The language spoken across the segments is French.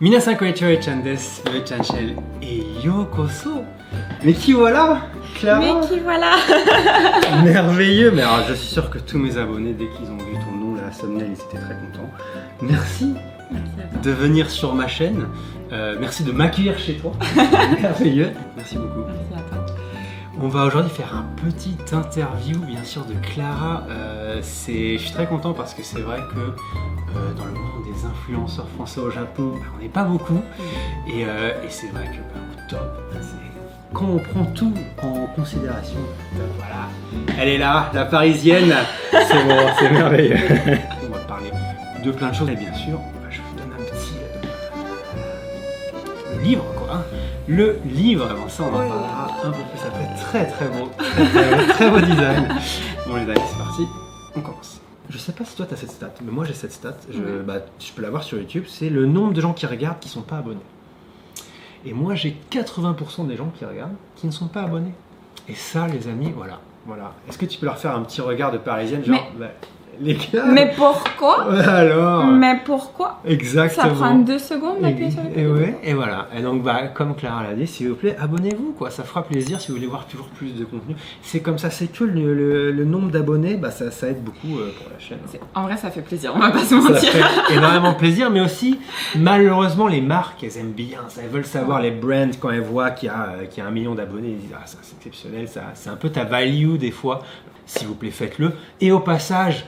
Minasan konnichiwa desu, Chanchel et yokoso. Mais qui voilà, Clara. Mais qui voilà. Merveilleux. Mais alors, je suis sûr que tous mes abonnés, dès qu'ils ont vu ton nom, la thumbnail, ils étaient très contents. Merci de venir sur ma chaîne. Merci de m'accueillir chez toi. Merveilleux. Merci beaucoup. Merci à toi. On va aujourd'hui faire un petit interview, bien sûr, de Clara. Je suis très content parce que c'est vrai que dans le monde des influenceurs français au Japon, on n'est pas beaucoup. Et c'est vrai que au top, quand on prend tout en considération, voilà, elle est là, la parisienne. C'est bon, c'est merveilleux. On va parler de plein de choses. Et bien sûr, je vous donne un petit livre, quoi. Hein. Le livre, avant ça, on en parlera un peu plus après. Très beau, très beau design. Bon les amis, c'est parti, on commence. Je sais pas si toi tu as cette stat, mais moi j'ai cette stat, je peux la voir sur YouTube, c'est le nombre de gens qui regardent qui sont pas abonnés. Et moi j'ai 80% des gens qui regardent qui ne sont pas abonnés. Et ça les amis, voilà. Est-ce que tu peux leur faire un petit regard de parisienne, genre, les gars. Mais pourquoi? Alors. Mais pourquoi? Exactement. Ça prend 2 secondes d'appuyer sur le et ouais, et voilà. Et donc, comme Clara l'a dit, s'il vous plaît, abonnez-vous, quoi. Ça fera plaisir si vous voulez voir toujours plus de contenu. C'est comme ça, c'est que le nombre d'abonnés, ça aide beaucoup pour la chaîne. En vrai, ça fait plaisir, on va pas se mentir. Ça fait énormément plaisir, mais aussi, malheureusement, les marques, elles aiment bien ça. Elles veulent savoir, les brands, quand elles voient qu'il y a 1 million d'abonnés, ils disent, ah, ça c'est exceptionnel, ça. C'est un peu ta value des fois. S'il vous plaît, faites-le. Et au passage,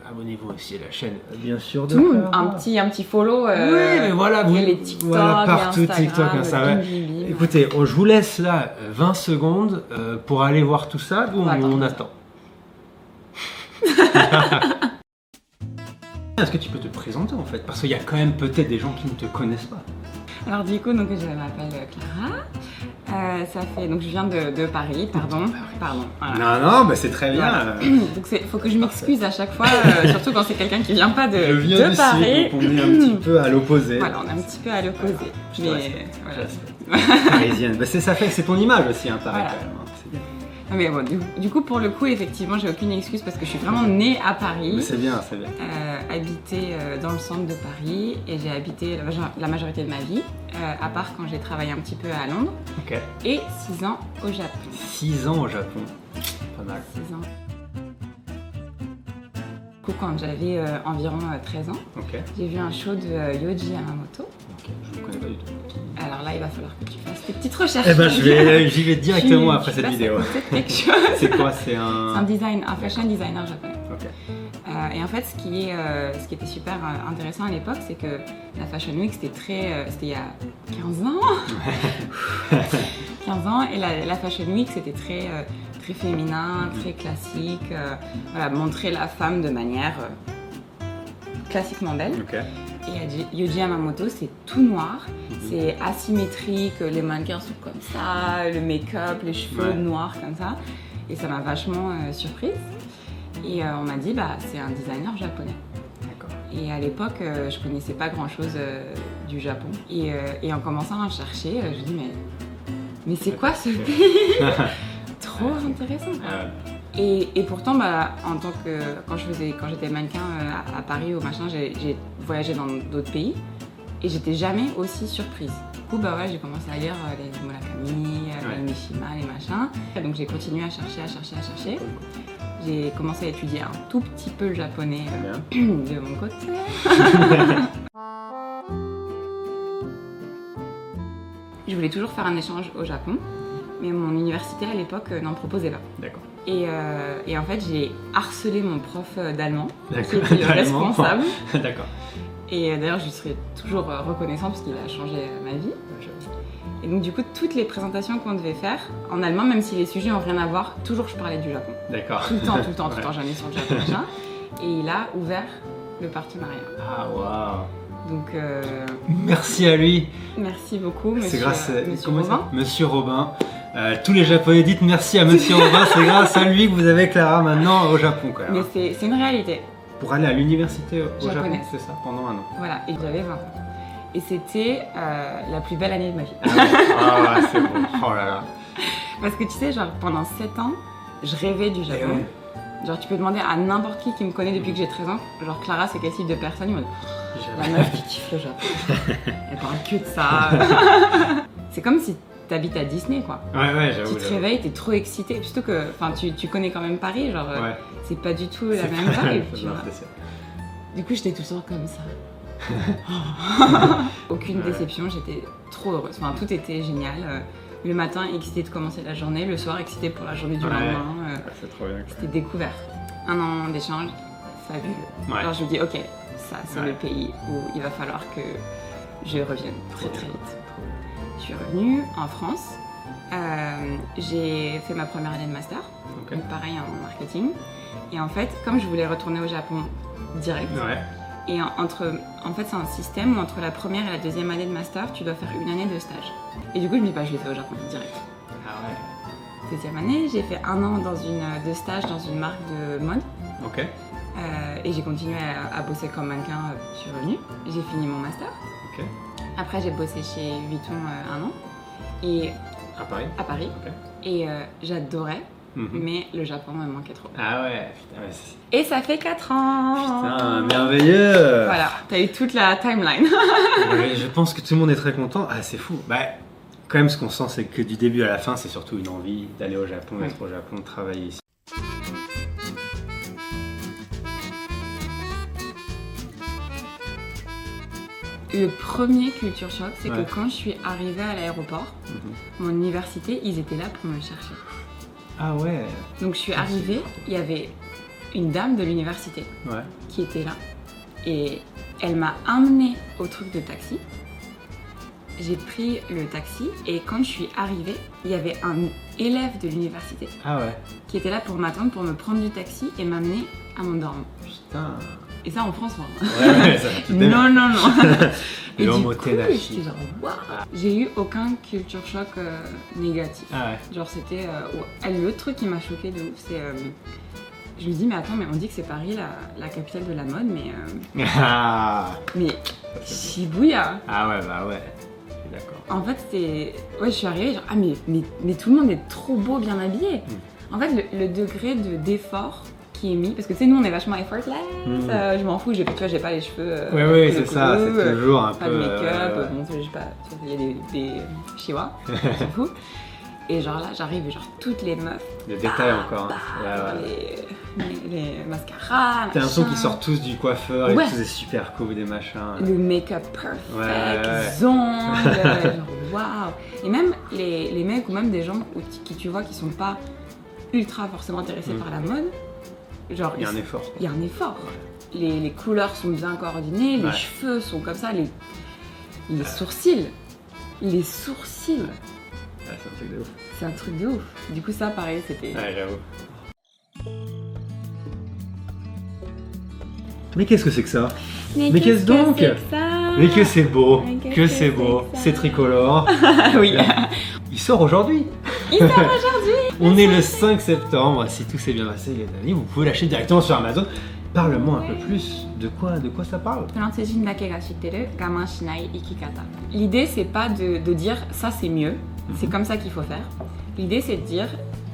abonnez-vous aussi à la chaîne, bien sûr. Un petit follow. Oui, mais voilà, les TikTok, voilà, partout, Instagram, TikTok, ça va. Écoutez, je vous laisse là 20 secondes pour aller voir tout ça. Nous, on attend. Est-ce que tu peux te présenter en fait? Parce qu'il y a quand même peut-être des gens qui ne te connaissent pas. Alors du coup, donc, je m'appelle Clara. Donc je viens de Paris, pardon. Voilà. Non, mais c'est très bien. Voilà. Donc faut que je m'excuse à chaque fois, surtout quand c'est quelqu'un qui vient pas de Paris. Donc on est un petit peu à l'opposé. Voilà, on est un petit peu à l'opposé. Mais voilà. Parisienne, c'est ton image aussi, hein, Paris quand même. C'est bien. Mais bon, du coup, pour le coup, effectivement, j'ai aucune excuse parce que je suis vraiment née à Paris. Mais c'est bien. Habité dans le centre de Paris et j'ai habité la majorité de ma vie, à part quand j'ai travaillé un petit peu à Londres. Ok. Et 6 ans au Japon. 6 ans au Japon, pas mal. 6 ans. Du coup, quand j'avais environ 13 ans, j'ai vu un show de Yohji Yamamoto. Ok, je ne connais pas du tout. Alors là, il va falloir que tu fasses tes petites recherches. Eh ben, j'y vais directement après cette vidéo. C'est quoi? C'est un fashion designer japonais. Ok. Et en fait, ce qui était super intéressant à l'époque, c'est que la Fashion Week, c'était il y a 15 ans. 15 ans, et la Fashion Week, c'était très féminin, très classique. Montrer la femme de manière classiquement belle. Okay. Et Yohji Yamamoto, c'est tout noir, c'est asymétrique, les mannequins sont comme ça, le make-up, les cheveux noirs comme ça. Et ça m'a vachement surprise. Et on m'a dit, c'est un designer japonais. D'accord. Et à l'époque, je connaissais pas grand-chose du Japon. Et en commençant à chercher, je dis, mais c'est quoi ce pays? Trop intéressant. Et pourtant, quand j'étais mannequin à Paris ou machin, j'ai voyagé dans d'autres pays et j'étais jamais aussi surprise. Du coup, j'ai commencé à lire les Murakami, les Mishima, les machins. Et donc j'ai continué à chercher. J'ai commencé à étudier un tout petit peu le japonais de mon côté. Je voulais toujours faire un échange au Japon, mais mon université à l'époque n'en proposait pas. D'accord. Et en fait, j'ai harcelé mon prof d'allemand, qui était le responsable. D'accord. Et d'ailleurs, je lui serai toujours reconnaissant parce qu'il a changé ma vie. Et donc du coup, toutes les présentations qu'on devait faire, en allemand, même si les sujets n'ont rien à voir, toujours je parlais du Japon. D'accord. Tout le temps, j'en ai sur le Japon machin. Et il a ouvert le partenariat. Ah waouh. Donc merci à lui. Merci beaucoup, monsieur. C'est grâce à Robin. Monsieur Robin. Tous les Japonais dites merci à Monsieur Robin, c'est grâce à lui que vous avez Clara maintenant au Japon quand même. Mais c'est une réalité. Pour aller à l'université au Japon, Japonais. c'est ça, pendant 1 an. Voilà, et j'avais 20 ans. Et c'était la plus belle année de ma vie. Ah c'est bon, oh là là. Parce que tu sais, genre pendant 7 ans, je rêvais du Japon. Genre tu peux demander à n'importe qui me connaît depuis que j'ai 13 ans, genre Clara c'est quel type de personne, il me dit La meuf qui kiffe le Japon. Elle parle que de ça. C'est comme si t'habites à Disney, quoi. Ouais, j'avoue. Tu te réveilles, t'es trop excité. Surtout que tu connais quand même Paris, genre, c'est pas du tout la même vibe, tu vois. Du coup, j'étais tout le temps comme ça. Aucune déception, j'étais trop heureuse. Enfin, tout était génial. Le matin, excitée de commencer la journée. Le soir, excitée pour la journée du lendemain. C'est trop bien. C'était découverte. 1 an d'échange, fabuleux. Alors, je me dis, ok, ça, c'est le pays où il va falloir que je revienne très très vite. Je suis revenue en France. J'ai fait ma première année de master. Donc, pareil en marketing. Et en fait, comme je voulais retourner au Japon direct, et en fait, c'est un système où entre la première et la deuxième année de master, tu dois faire 1 année de stage. Et du coup, je me dis, je l'ai fait au Japon direct. Ah ouais. Deuxième année, j'ai fait 1 an de stage dans une marque de mode. Ok. Et j'ai continué à bosser comme mannequin. Je suis revenue. J'ai fini mon master. Ok. Après, j'ai bossé chez Vuitton 1 an. Et à Paris. Okay. Et j'adorais. Mais le Japon me manquait trop. Ah ouais, putain, et ça fait 4 ans. Putain, merveilleux. Voilà, t'as eu toute la timeline. Je pense que tout le monde est très content. Ah, c'est fou. Quand même, ce qu'on sent, c'est que du début à la fin, c'est surtout une envie d'aller au Japon, d'être au Japon, de travailler ici. Le premier culture shock, c'est que quand je suis arrivée à l'aéroport, mon université, ils étaient là pour me chercher. Ah ouais. Donc je suis arrivée, il y avait une dame de l'université qui était là et elle m'a emmenée au truc de taxi. J'ai pris le taxi et quand je suis arrivée, il y avait un élève de l'université qui était là pour m'attendre, pour me prendre du taxi et m'amener à mon dorm. Putain. Et ça en France, moi. Ça non. Et du coup, j'étais genre, waouh. J'ai eu aucun culture shock négatif. Ah ouais. Genre, c'était. Le truc qui m'a choqué de ouf, c'est. Je me dis, mais attends, mais on dit que c'est Paris, la capitale de la mode, mais. Mais. Shibuya. Ah ouais, je suis d'accord. En fait, c'est. Ouais, je suis arrivée, genre, mais tout le monde est trop beau, bien habillé. En fait, le degré d'effort qui est mis, parce que tu sais, nous on est vachement effortless, je m'en fous, tu vois, j'ai pas les cheveux. Oui, c'est ça, c'est toujours un peu. Pas de make-up, bon, je sais pas, il y a des chihuahuas, on s'en fout. Et genre là, j'arrive et genre toutes les meufs. Les détails encore. Les mascaras. T'as l'impression qu'ils sortent tous du coiffeur et tous des super coups, des machins. Le make-up perfect, ils ont. Genre waouh. Et même les mecs ou même des gens qui tu vois qui sont pas ultra forcément intéressés par la mode. Genre, il y a un effort. Il y a un effort. Les couleurs sont bien coordonnées, les cheveux sont comme ça, les sourcils. Les sourcils. C'est un truc de ouf. C'est un truc de ouf. Du coup, ça, pareil, c'était. Ouais, j'avoue. Mais qu'est-ce que c'est que ça? Mais qu'est-ce donc? Mais que c'est beau, que c'est beau, c'est tricolore. Oui. Il sort aujourd'hui. On est le 5 septembre, si tout s'est bien passé les amis, vous pouvez l'acheter directement sur Amazon. Parle-moi un peu plus, de quoi ça parle? L'idée c'est pas de dire ça c'est mieux, c'est comme ça qu'il faut faire. L'idée c'est de dire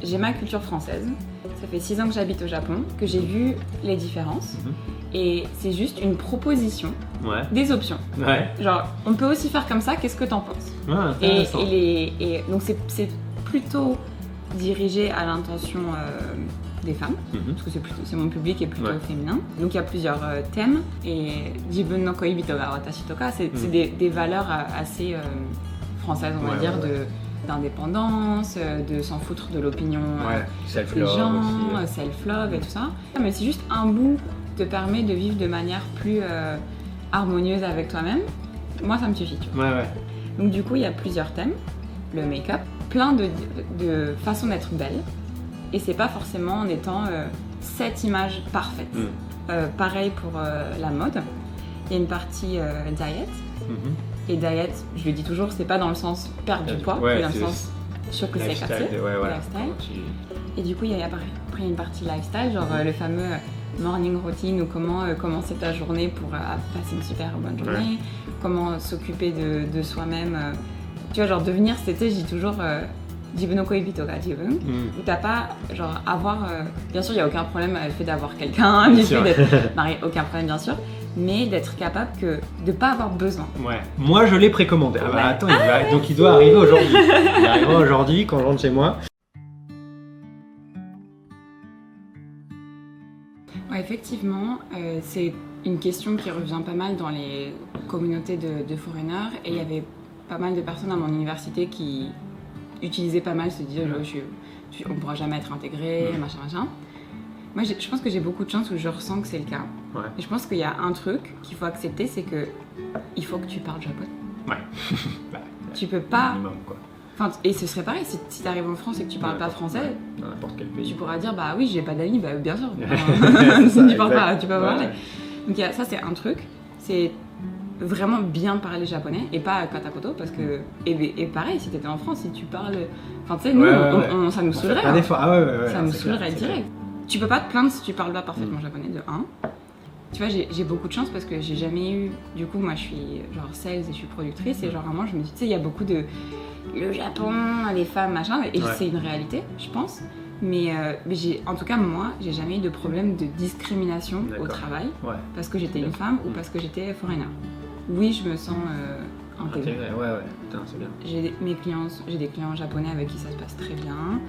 j'ai ma culture française, ça fait 6 ans que j'habite au Japon, que j'ai vu les différences. Et c'est juste une proposition, des options. Genre, on peut aussi faire comme ça, qu'est-ce que t'en penses? Et donc c'est plutôt dirigé à l'intention des femmes, parce que c'est mon public est plutôt féminin. Donc il y a plusieurs thèmes, et Jibun no koibito ga watashi toka, c'est des valeurs assez françaises, on va dire, d'indépendance, de s'en foutre de l'opinion des gens, self-love et tout ça. Mais c'est juste un bout te permet de vivre de manière plus harmonieuse avec toi-même. Moi, ça me suffit, tu vois. Donc du coup, il y a plusieurs thèmes. Le make-up, plein de façons d'être belle. Et c'est pas forcément en étant cette image parfaite. Pareil pour la mode. Il y a une partie diet. Et diet, je le dis toujours, c'est pas dans le sens perdre du poids, mais dans le sens shokusekatsu, lifestyle. Et du coup, il y a après une partie lifestyle, genre le fameux morning routine, ou comment commencer ta journée pour passer une super bonne journée, comment s'occuper de soi-même. Tu vois, genre devenir, c'était, je dis toujours, Jibun no koibito ga jibun, où t'as pas, genre, avoir. Bien sûr, il n'y a aucun problème avec le fait d'avoir quelqu'un, du fait d'être marié, aucun problème, bien sûr. mais d'être capable de pas avoir besoin. Ouais. Moi, je l'ai précommandé. Ah bah attends, donc il doit arriver aujourd'hui. Il arrivera aujourd'hui quand je rentre chez moi. Ouais, effectivement, c'est une question qui revient pas mal dans les communautés de foreigners, et il y avait pas mal de personnes à mon université qui utilisaient pas mal ce dire on pourra jamais être intégré, machin. Moi, je pense que j'ai beaucoup de chance où je ressens que c'est le cas. Ouais. Et je pense qu'il y a un truc qu'il faut accepter, c'est que il faut que tu parles japonais. Ouais. Tu peux pas. Minimum, quoi. Enfin, et ce serait pareil, si tu arrives en France et que tu parles pas français, dans n'importe quel pays. tu pourras dire bah oui, j'ai pas d'amis, bah bien sûr. Ça, tu parles pas, tu peux ouais. parler. Donc ça, c'est un truc. C'est vraiment bien parler japonais et pas katakoto, parce que et pareil, si t'étais en France, si tu parles, enfin tu sais, nous ça nous saoulerait. Ça nous saoulerait direct. Tu peux pas te plaindre si tu parles pas parfaitement japonais, de 1. Tu vois, j'ai beaucoup de chance parce que j'ai jamais eu. Du coup, moi je suis genre sales et je suis productrice, et genre vraiment, je me dis, tu sais, il y a beaucoup de. Le Japon, les femmes, machin, et c'est une réalité, je pense. Mais en tout cas, moi, j'ai jamais eu de problème de discrimination au travail, parce que j'étais une femme ou parce que j'étais foreigner. Oui, je me sens intégrée. Ouais, putain, c'est bien. J'ai des clients japonais avec qui ça se passe très bien.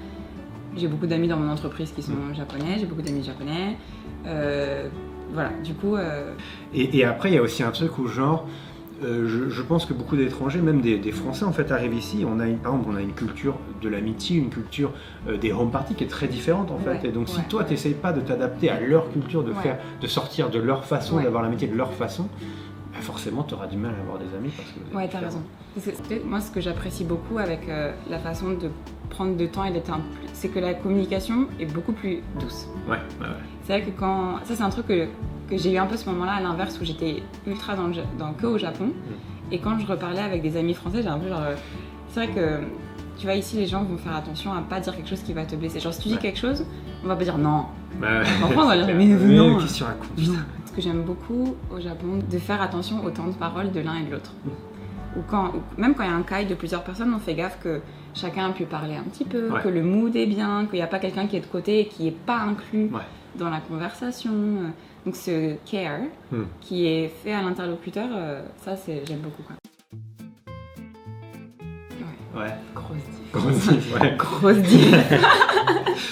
J'ai beaucoup d'amis dans mon entreprise qui sont japonais, j'ai beaucoup d'amis japonais. Voilà, du coup... Et après, il y a aussi un truc où genre, je pense que beaucoup d'étrangers, même des Français en fait, arrivent ici. Par exemple, on a une culture de l'amitié, une culture des home parties qui est très différente en fait. Et donc si toi, tu n'essayes pas de t'adapter à leur culture, de sortir de leur façon, d'avoir l'amitié de leur façon, bah forcément, tu auras du mal à avoir des amis. Parce que ouais, t'as raison. Moi, ce que j'apprécie beaucoup avec la façon de prendre de temps et d'être c'est que la communication est beaucoup plus douce. Ouais. C'est vrai que ça, c'est un truc que j'ai eu un peu ce moment-là, à l'inverse, où j'étais ultra que au Japon. Et quand je reparlais avec des amis français, j'ai un peu genre... c'est vrai que, tu vois, ici, les gens vont faire attention à pas dire quelque chose qui va te blesser. Genre, si tu dis quelque chose, on va pas dire non. En France, on va dire mais non. Qu'est-ce que tu racontes ? Ce que j'aime beaucoup au Japon, de faire attention au temps de parole de l'un et de l'autre. Même quand il y a un caille de plusieurs personnes, on fait gaffe que chacun a pu parler un petit peu, que le mood est bien, qu'il n'y a pas quelqu'un qui est de côté et qui n'est pas inclus dans la conversation. Donc ce care qui est fait à l'interlocuteur, ça j'aime beaucoup, quoi. Ouais. Grosse diff.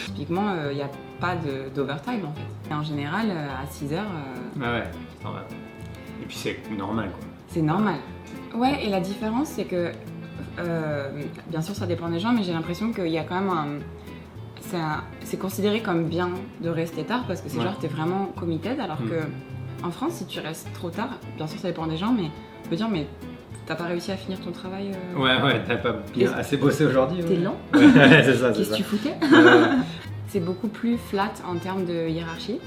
Typiquement, il n'y a pas d'overtime en fait. Et en général, à 6h... ouais, c'est normal. Et puis c'est normal, quoi. C'est normal. Ouais, et la différence, c'est que, bien sûr, ça dépend des gens, mais j'ai l'impression qu'il y a quand même c'est considéré comme bien de rester tard, parce que c'est genre, t'es vraiment committed, alors que en France, si tu restes trop tard, bien sûr, ça dépend des gens, mais on peut dire, mais t'as pas réussi à finir ton travail Ouais, t'as pas bien assez bossé aujourd'hui. T'es lent. C'est ça, Qu'est-ce que tu foutais C'est beaucoup plus flat en termes de hiérarchie.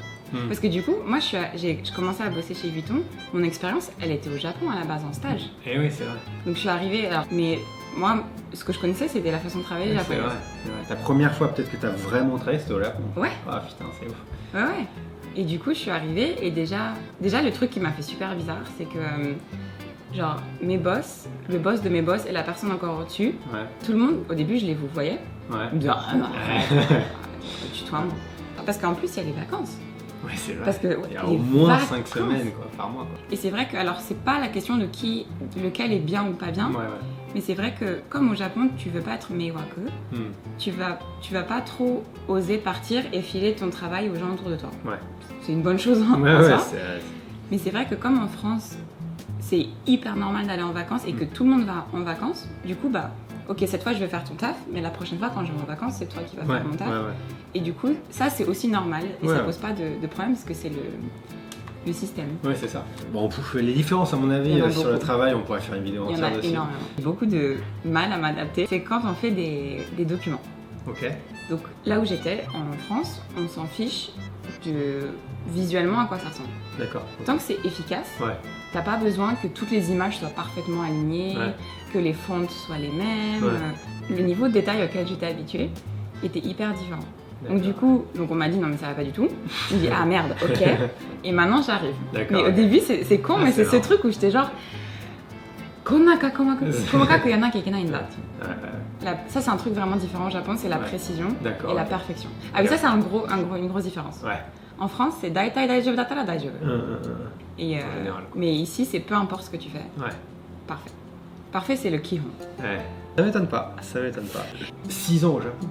Parce que du coup, moi j'ai commencé à bosser chez Vuitton, mon expérience elle était au Japon à la base en stage. Et oui, c'est vrai. Donc je suis arrivée, mais moi ce que je connaissais c'était la façon de travailler japonaise. C'est vrai. Ta première fois peut-être que t'as vraiment travaillé c'était au Japon. Ouais. Ah putain, c'est ouf. Ouais. Et du coup je suis arrivée et déjà le truc qui m'a fait super bizarre, c'est que genre mes boss, le boss de mes boss et la personne encore au-dessus, tout le monde, au début je les vous voyais, me dire tutoiement. Parce qu'en plus il y a les vacances. Ouais, c'est vrai. Parce que, il y a au moins 5 semaines par mois. Quoi. Et c'est vrai que, alors c'est pas la question de lequel est bien ou pas bien, mais c'est vrai que comme au Japon tu veux pas être meiwaku, tu vas pas trop oser partir et filer ton travail aux gens autour de toi. Ouais. C'est une bonne chose en soi. Mais c'est vrai que comme en France, c'est hyper normal d'aller en vacances et que tout le monde va en vacances, du coup ok, cette fois je vais faire ton taf, mais la prochaine fois quand je vais en vacances, c'est toi qui vas faire mon taf. Et du coup, ça c'est aussi normal et ça pose pas de problème parce que c'est le système. Ouais, c'est ça. Bon, les différences, à mon avis, sur le travail, on pourrait faire une vidéo entière dessus. Il y en a énormément. Beaucoup de mal à m'adapter, c'est quand on fait des documents. Ok. Donc là où j'étais, en France, on s'en fiche visuellement à quoi ça ressemble. D'accord. Tant que c'est efficace, t'as pas besoin que toutes les images soient parfaitement alignées, que les fontes soient les mêmes. Le niveau de détail auquel j'étais habituée était hyper différent. Donc du coup, on m'a dit non mais ça va pas du tout. Je me dis ah merde, ok. Et maintenant j'arrive. Mais au début c'est con, mais c'est ce truc où j'étais genre komaka qu'il y en a qui est là. Ça c'est un truc vraiment différent au Japon, c'est la précision et la perfection. Ah oui, ça c'est une grosse différence. En France, c'est daitai daijoubu dattara daijoubu. Et En général, quoi. mais ici, c'est peu importe ce que tu fais. Ouais. Parfait. Parfait, c'est le kihon. Ouais. Ça m'étonne pas, ça m'étonne pas. 6 ans au Japon.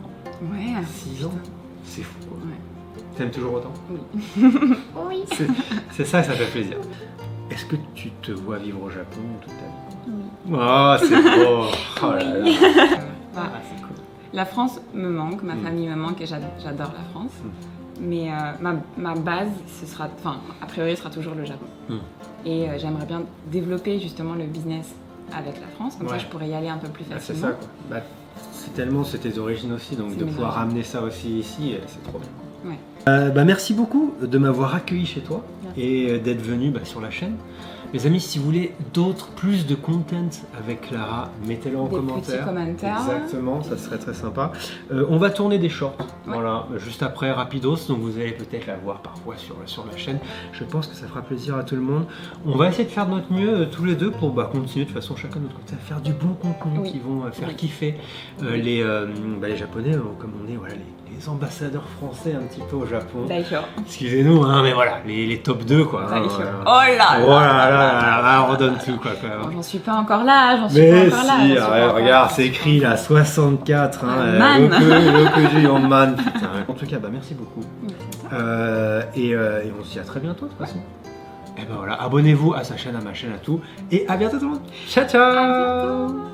Ouais. 6 ans. C'est fou, quoi. Ouais. T'aimes toujours autant? Oui. Oui. C'est ça, ça fait plaisir. Est-ce que tu te vois vivre au Japon toute ta vie? Oui. Oh, c'est beau. Oh là là. Bah, Ah, c'est cool. la France me manque, ma famille me manque et j'adore la France. Mais ma base, a priori, ce sera toujours le Japon. Et j'aimerais bien développer justement le business avec la France, comme ça je pourrais y aller un peu plus C'est facilement. ça, quoi. Bah, c'est tellement, c'est tes origines aussi, donc C'est de mes pouvoir origines. ramener ça aussi ici, c'est trop bien. Ouais. Merci beaucoup de m'avoir accueilli chez toi Merci. et d'être venu sur la chaîne. Les amis, si vous voulez plus de content avec Clara, mettez-le en Des commentaire. petits commentaires. Exactement, ça serait très sympa. On va tourner des shorts, voilà, juste après, rapidos, donc vous allez peut-être la voir parfois sur la chaîne. Je pense que ça fera plaisir à tout le monde. On va essayer de faire de notre mieux tous les deux pour continuer de façon chacun de notre côté à faire du bon contenu qui vont faire kiffer les Japonais, comme on dit, voilà, les ambassadeurs français un petit peu au Japon. D'accord. Excusez-nous, hein, mais voilà, les top 2 quoi. Oh là là, on redonne tout quoi quand même. Bon, j'en suis pas encore là, Mais si, regarde, c'est écrit là, 64, man. Rokuju man, putain. En tout cas, merci beaucoup. Et on se dit à très bientôt de toute façon. Et ben voilà, abonnez-vous à sa chaîne, à ma chaîne, à tout. Et à bientôt tout le monde. Ciao ciao.